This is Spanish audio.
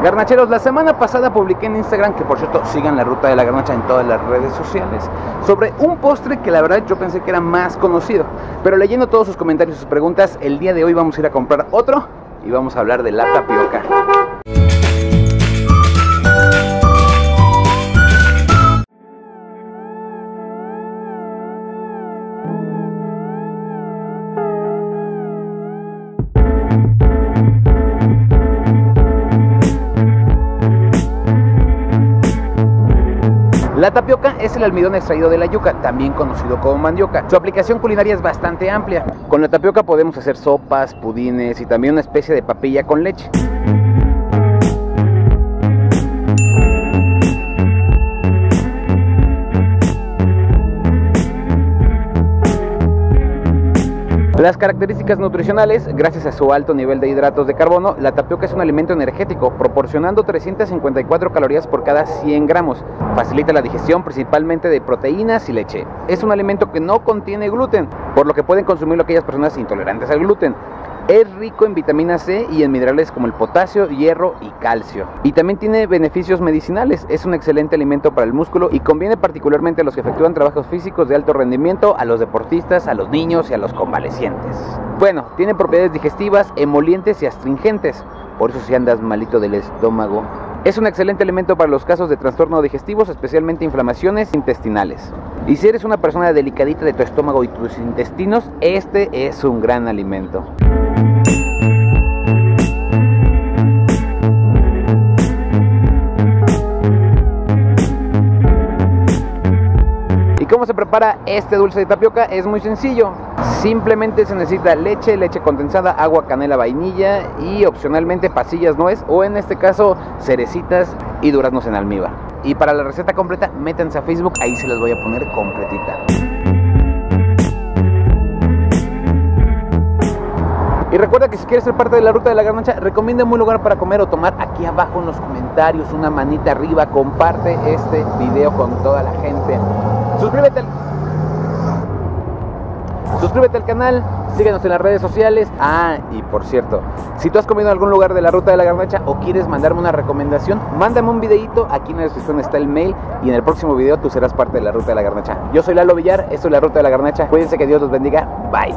Garnacheros, la semana pasada publiqué en Instagram, que por cierto sigan la Ruta de la Garnacha en todas las redes sociales, sobre un postre que la verdad yo pensé que era más conocido, pero leyendo todos sus comentarios y sus preguntas, el día de hoy vamos a ir a comprar otro y vamos a hablar de la tapioca. La tapioca es el almidón extraído de la yuca, también conocido como mandioca. Su aplicación culinaria es bastante amplia. Con la tapioca podemos hacer sopas, pudines y también una especie de papilla con leche. Las características nutricionales: gracias a su alto nivel de hidratos de carbono, la tapioca es un alimento energético, proporcionando 354 calorías por cada 100 gramos. Facilita la digestión principalmente de proteínas y leche. Es un alimento que no contiene gluten, por lo que pueden consumirlo aquellas personas intolerantes al gluten. Es rico en vitamina C y en minerales como el potasio, hierro y calcio. Y también tiene beneficios medicinales. Es un excelente alimento para el músculo y conviene particularmente a los que efectúan trabajos físicos de alto rendimiento, a los deportistas, a los niños y a los convalecientes. Bueno, tiene propiedades digestivas, emolientes y astringentes. Por eso si andas malito del estómago, es un excelente alimento para los casos de trastornos digestivos, especialmente inflamaciones intestinales. Y si eres una persona delicadita de tu estómago y tus intestinos, este es un gran alimento. ¿Y cómo se prepara este dulce de tapioca? Es muy sencillo. Simplemente se necesita leche, leche condensada, agua, canela, vainilla y opcionalmente pasillas nuez, o en este caso cerecitas y duraznos en almíbar. Y para la receta completa, métanse a Facebook, ahí se las voy a poner completita. Y recuerda que si quieres ser parte de la Ruta de la Garnacha, recomiéndame un lugar para comer o tomar aquí abajo en los comentarios, una manita arriba, comparte este video con toda la gente. Suscríbete al canal, síguenos en las redes sociales. Y por cierto, si tú has comido en algún lugar de la Ruta de la Garnacha o quieres mandarme una recomendación, mándame un videito, aquí en la descripción está el mail y en el próximo video tú serás parte de la Ruta de la Garnacha. Yo soy Lalo Villar, esto es la Ruta de la Garnacha, cuídense, que Dios los bendiga, bye.